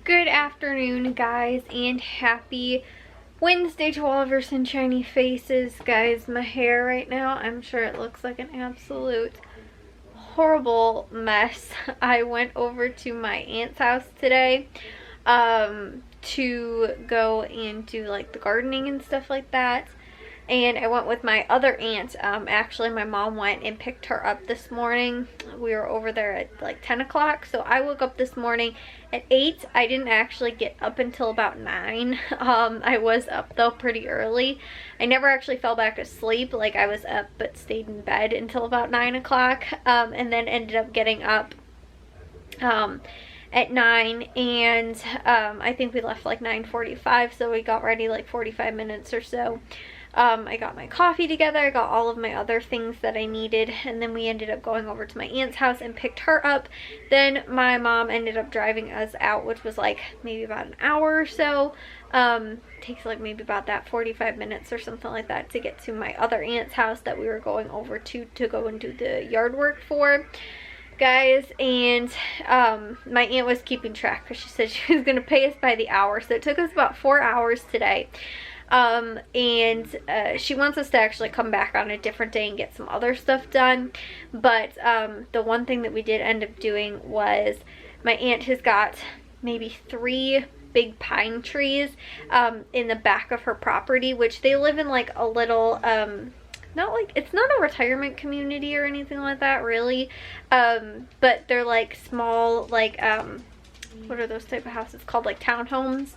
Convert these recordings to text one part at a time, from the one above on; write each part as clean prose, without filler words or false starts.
Good afternoon, guys, and happy Wednesday to all of your sunshiny faces. Guys, my hair right now, I'm sure it looks like an absolute horrible mess. I went over to my aunt's house today to go and do like the gardening and stuff like that. And I went with my other aunt. Actually, my mom went and picked her up this morning. We were over there at like 10 o'clock. So I woke up this morning at 8. I didn't actually get up until about 9. I was up though pretty early. I never actually fell back asleep. Like I was up but stayed in bed until about 9 o'clock. And then ended up getting up at 9, and I think we left like 9:45, so we got ready like 45 minutes or so. I got my coffee together, I got all of my other things that I needed, and then we ended up going over to my aunt's house and picked her up. Then my mom ended up driving us out, which was like maybe about an hour or so. Takes like maybe about that 45 minutes or something like that to get to my other aunt's house that we were going over to go and do the yard work for, guys. And my aunt was keeping track because she said she was going to pay us by the hour, so it took us about 4 hours today. And she wants us to actually come back on a different day and get some other stuff done. But the one thing that we did end up doing was my aunt has got maybe 3 big pine trees in the back of her property, which they live in like a little not like, it's not a retirement community or anything like that really, but they're like small, like what are those type of houses called, like townhomes.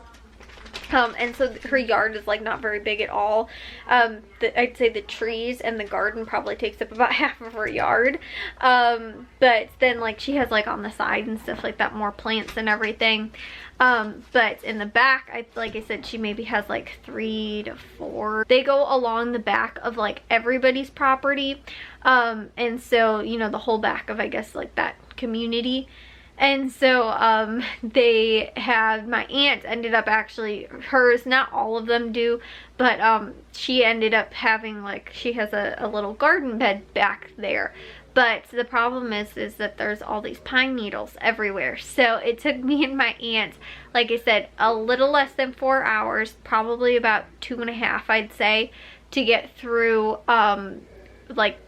And so her yard is like not very big at all. I'd say the trees and the garden probably takes up about half of her yard. But then like she has like on the side and stuff like that more plants and everything. But in the back, like I said, she maybe has like 3 to 4. They go along the back of like everybody's property. And so, you know, the whole back of, I guess, like that community. And so they have, my aunt ended up actually, hers, not all of them do, but she ended up having like, she has a little garden bed back there. But the problem is that there's all these pine needles everywhere. So it took me and my aunt, like I said, a little less than 4 hours, probably about 2.5, I'd say, to get through like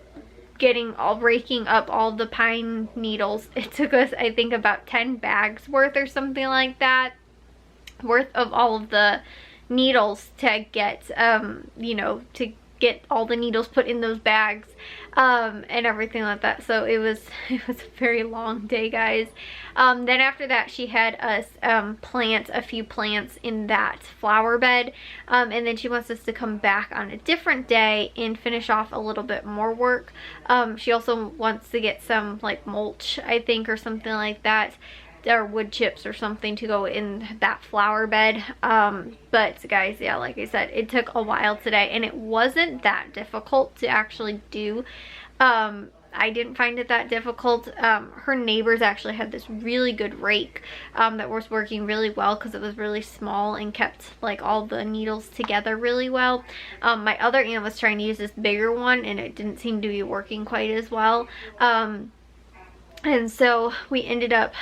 raking up all the pine needles. It took us, I think, about 10 bags worth or something like that, worth of all of the needles to get, you know, to get all the needles put in those bags, and everything like that. So it was a very long day, guys. Then after that, she had us plant a few plants in that flower bed, and then she wants us to come back on a different day and finish off a little bit more work. She also wants to get some like mulch, I think, or something like that, or wood chips or something to go in that flower bed. But guys, yeah, like I said, it took a while today, and it wasn't that difficult to actually do. I didn't find it that difficult. Her neighbors actually had this really good rake that was working really well because it was really small and kept like all the needles together really well. My other aunt was trying to use this bigger one, and it didn't seem to be working quite as well. And so we ended up,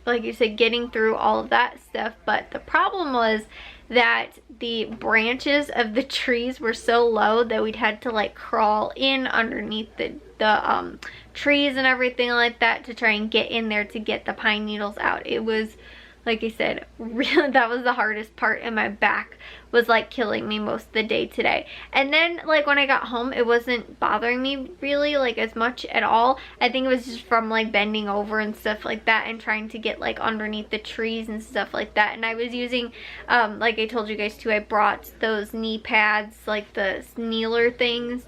like you said, getting through all of that stuff. But the problem was that the branches of the trees were so low that we'd had to like crawl in underneath the trees and everything like that to try and get in there to get the pine needles out. It was, like I said, really, that was the hardest part, and my back was like killing me most of the day today. And then like when I got home, it wasn't bothering me really like as much at all. I think it was just from like bending over and stuff like that and trying to get like underneath the trees and stuff like that. And I was using, like I told you guys too, I brought those knee pads, like the kneeler things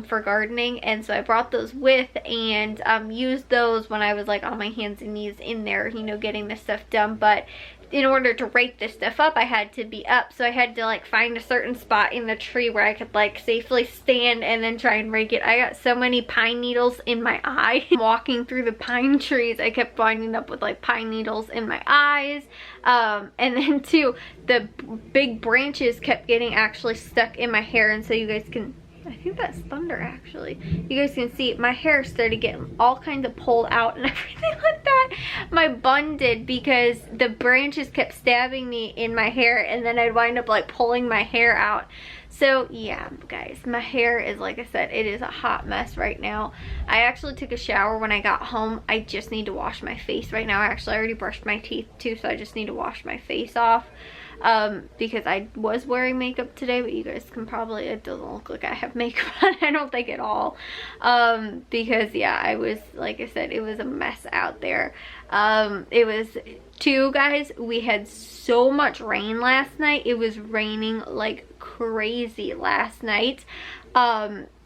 for gardening, and so I brought those with and used those when I was like on my hands and knees in there, you know, getting this stuff done. But in order to rake this stuff up, I had to be up, so I had to like find a certain spot in the tree where I could like safely stand and then try and rake it. I got so many pine needles in my eye. Walking through the pine trees, I kept winding up with like pine needles in my eyes, and then too, the big branches kept getting actually stuck in my hair. And so you guys can, I think that's thunder actually. You guys can see my hair started getting all kinds of pulled out and everything like that. my bun did, because the branches kept stabbing me in my hair, and then I'd wind up like pulling my hair out. So yeah, guys, my hair is, like I said, it is a hot mess right now. I actually took a shower when I got home. I just need to wash my face right now. I already brushed my teeth too, so I just need to wash my face off. Because I was wearing makeup today, but you guys can probably, it doesn't look like I have makeup on, I don't think at all. Because yeah, I was, like I said, it was a mess out there. It was too, guys, we had so much rain last night. It was raining like crazy last night.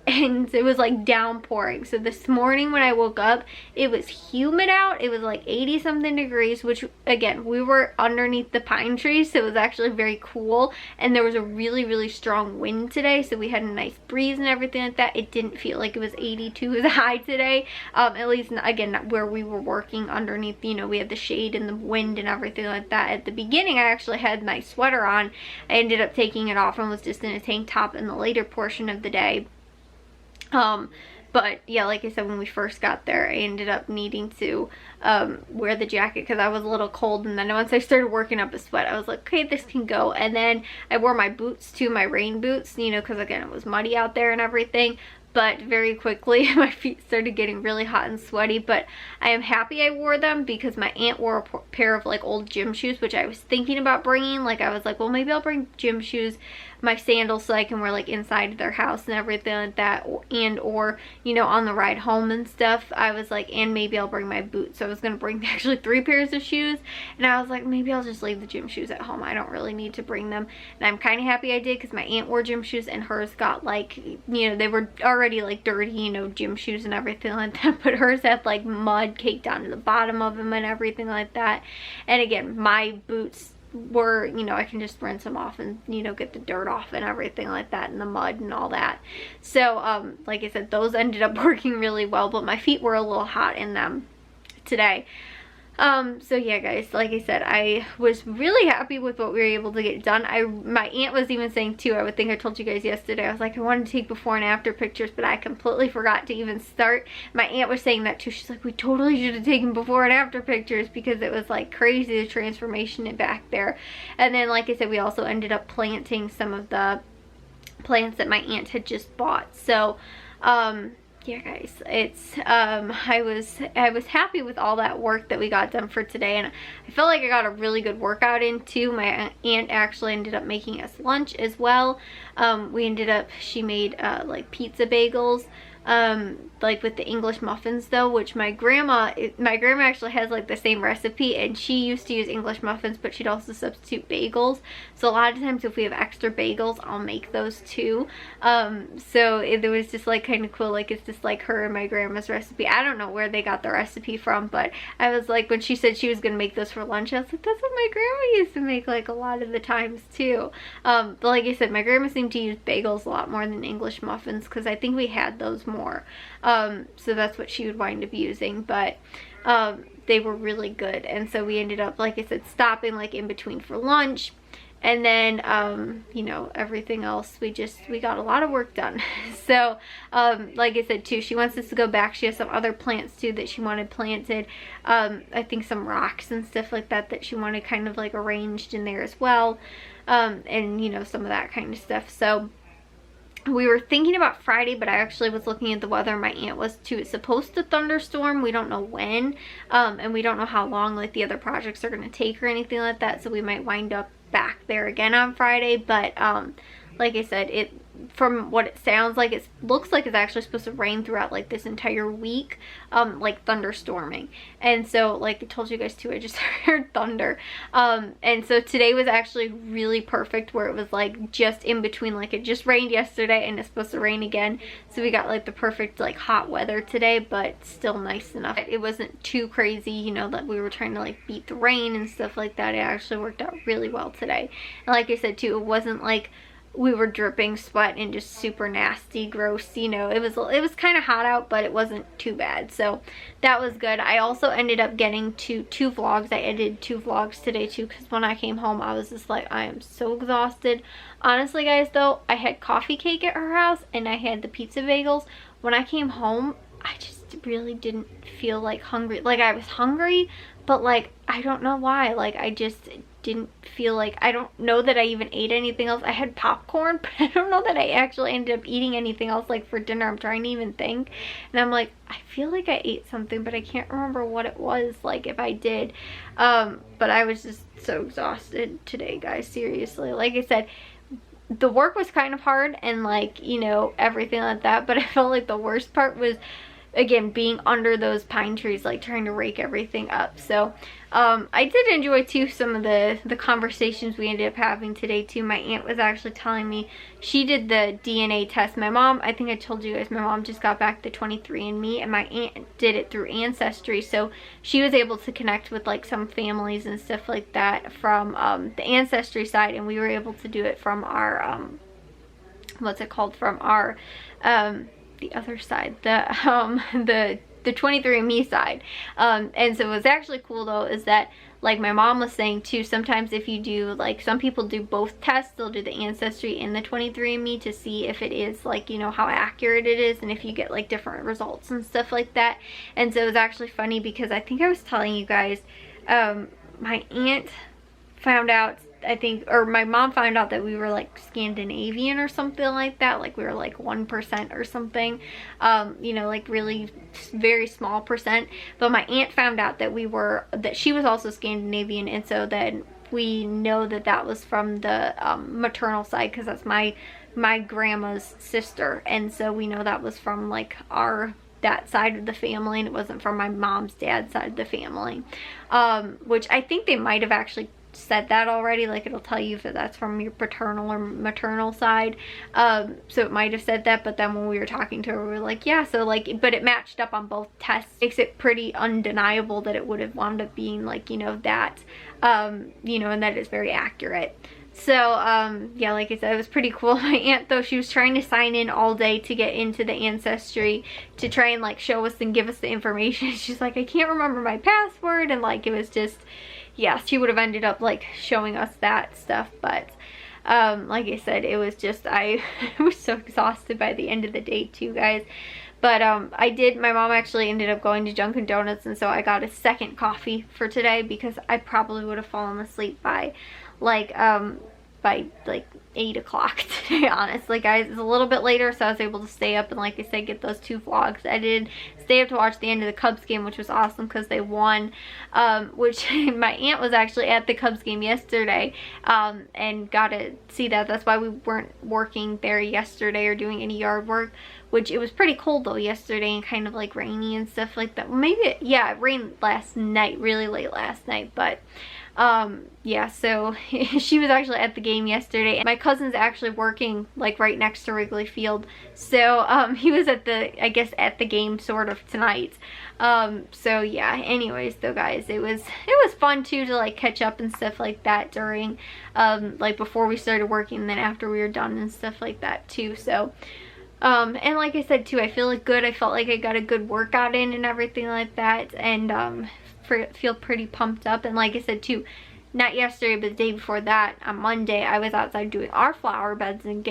And it was like downpouring. So this morning when I woke up, it was humid out. It was like 80 something degrees, which again, we were underneath the pine trees, so it was actually very cool. And there was a really strong wind today, so we had a nice breeze and everything like that. It didn't feel like it was 82 as high today, at least again where we were working underneath. You know, we had the shade and the wind and everything like that. At the beginning, I actually had my sweater on. I ended up taking it off and was just in a tank top in the later portion of the day. But yeah, like I said, when we first got there, I ended up needing to wear the jacket because I was a little cold. And then once I started working up a sweat, I was like, okay, this can go. And then I wore my boots too, my rain boots, you know, because again, it was muddy out there and everything. But very quickly my feet started getting really hot and sweaty. But I am happy I wore them, because my aunt wore a pair of like old gym shoes, which I was thinking about bringing. Like I was like, well, maybe I'll bring gym shoes, my sandals, so I can wear like inside their house and everything like that, or you know, on the ride home and stuff. I was like, and maybe I'll bring my boots. So I was gonna bring actually 3 pairs of shoes, and I was like, maybe I'll just leave the gym shoes at home. I don't really need to bring them. And I'm kind of happy I did, because my aunt wore gym shoes and hers got like, you know, they were already like dirty, you know, gym shoes and everything like that, but hers had like mud caked down to the bottom of them and everything like that. And again, my boots were, you know, I can just rinse them off and, you know, get the dirt off and everything like that, and the mud and all that. So like I said, those ended up working really well, but my feet were a little hot in them today. So yeah, guys, like I said, I was really happy with what we were able to get done. My aunt was even saying too, I would think I told you guys yesterday, I was like, I wanted to take before and after pictures, but I completely forgot to even start. My aunt was saying that too. She's like, we totally should have taken before and after pictures, because it was like crazy, the transformation back there. And then, like I said, we also ended up planting some of the plants that my aunt had just bought. So yeah, guys, it's I was happy with all that work that we got done for today, and I felt like I got a really good workout in too. My aunt actually ended up making us lunch as well. She made like pizza bagels, like with the English muffins though, which my grandma actually has like the same recipe, and she used to use English muffins, but she'd also substitute bagels. So a lot of times if we have extra bagels, I'll make those too. So it was just like kind of cool, like it's just like her and my grandma's recipe. I don't know where they got the recipe from, but I was like, when she said she was gonna make those for lunch, I was like, that's what my grandma used to make like a lot of the times too. But like I said, my grandma seemed to use bagels a lot more than English muffins, because I think we had those more. So that's what she would wind up using, but they were really good. And so we ended up, like I said, stopping like in between for lunch. And then, you know, everything else, we got a lot of work done. So, like I said too, she wants us to go back. She has some other plants too that she wanted planted. I think some rocks and stuff like that that she wanted kind of like arranged in there as well. And, you know, some of that kind of stuff. So we were thinking about Friday, but I actually was looking at the weather. My aunt was too. It's supposed to thunderstorm. We don't know when, and we don't know how long like the other projects are going to take or anything like that. So we might wind up back there again on Friday. But like I said, from what it sounds like, it looks like it's actually supposed to rain throughout like this entire week, like thunderstorming. And so, like I told you guys too, I just heard thunder. And so today was actually really perfect, where it was like just in between, like it just rained yesterday and it's supposed to rain again. So we got like the perfect like hot weather today, but still nice enough. It wasn't too crazy, you know, that we were trying to like beat the rain and stuff like that. It actually worked out really well today. And like I said too, it wasn't like we were dripping sweat and just super nasty, gross, you know. It was kind of hot out, but it wasn't too bad. So that was good. I also ended up getting to 2 vlogs. I edited 2 vlogs today too, because when I came home, I was just like, I am so exhausted. Honestly, guys, though, I had coffee cake at her house and I had the pizza bagels. When I came home, I just really didn't feel like hungry. Like I was hungry, but like I don't know why. Like I just didn't feel like, I don't know that I even ate anything else. I had popcorn, but I don't know that I actually ended up eating anything else like for dinner. I'm trying to even think, and I'm like, I feel like I ate something, but I can't remember what it was, like if I did. But I was just so exhausted today, guys, seriously. Like I said, the work was kind of hard and like, you know, everything like that, but I felt like the worst part was, again, being under those pine trees, like trying to rake everything up. So I did enjoy too some of the conversations we ended up having today too. My aunt was actually telling me she did the DNA test. My mom, I think I told you guys, my mom just got back the 23andMe, and my aunt did it through Ancestry, so she was able to connect with like some families and stuff like that from the Ancestry side, and we were able to do it from our what's it called, from our the other side, the 23andMe side. And so what's actually cool though is that, like my mom was saying too, sometimes if you do, like some people do both tests, they'll do the Ancestry and the 23andMe to see if it is like, you know, how accurate it is, and if you get like different results and stuff like that. And so it was actually funny because I think I was telling you guys, my aunt found out, I think, or my mom found out that we were like Scandinavian or something like that, like we were like 1% or something, you know, like really very small percent. But my aunt found out that that she was also Scandinavian, and so then we know that that was from the maternal side, because that's my grandma's sister, and so we know that was from like that side of the family, and it wasn't from my mom's dad's side of the family, which I think they might have actually said that already, like it'll tell you if that's from your paternal or maternal side, so it might have said that. But then when we were talking to her, we were like, yeah, so like, but it matched up on both tests. Makes it pretty undeniable that it would have wound up being like, you know, that you know, and that is very accurate. So yeah, like I said, it was pretty cool. My aunt though, she was trying to sign in all day to get into the Ancestry to try and like show us and give us the information. She's like, I can't remember my password, and like it was just, yeah, she would have ended up like showing us that stuff. But like I said, it was just, I was so exhausted by the end of the day too, guys. But my mom actually ended up going to Dunkin' Donuts, and so I got a second coffee for today, because I probably would have fallen asleep by like 8 o'clock today, honestly, guys. It's a little bit later, so I was able to stay up and, like I said, get those 2 vlogs edited. Stay up to watch the end of the Cubs game, which was awesome because they won, which my aunt was actually at the Cubs game yesterday, and got to see that. That's why we weren't working there yesterday or doing any yard work, which it was pretty cold though yesterday, and kind of like rainy and stuff like that. Maybe, yeah, it rained last night, really late last night, but yeah, so she was actually at the game yesterday, and my cousin's actually working like right next to Wrigley Field, so he was at the, I guess, at the game sort of tonight. So yeah, anyways though, guys, it was fun too to like catch up and stuff like that during like before we started working, and then after we were done and stuff like that too. So and like I said too, I feel like good. I felt like I got a good workout in and everything like that, and feel pretty pumped up. And like I said too, not yesterday but the day before that, on Monday, I was outside doing our flower beds and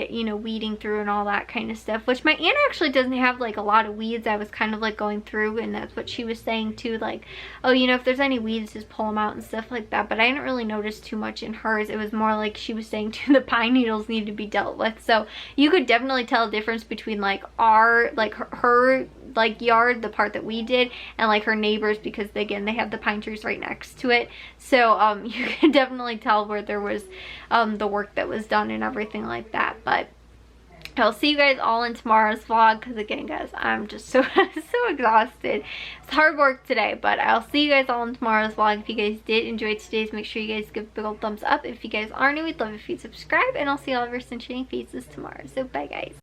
weeding through and all that kind of stuff, which my aunt actually doesn't have like a lot of weeds. I was kind of like going through, and that's what she was saying too, like, oh, if there's any weeds, just pull them out and stuff like that. But I didn't really notice too much in hers. It was more like she was saying too, the pine needles need to be dealt with. So you could definitely tell a difference between like her like yard, the part that we did, and like her neighbors, because again, they have the pine trees right next to it. So you can definitely tell where there was the work that was done and everything like that. But I'll see you guys all in tomorrow's vlog, because again, guys, I'm just so exhausted. It's hard work today, but I'll see you guys all in tomorrow's vlog. If you guys did enjoy today's, make sure you guys give a big old thumbs up. If you guys are new, we'd love if you'd subscribe, and I'll see all of your sunshiny faces tomorrow. So bye, guys.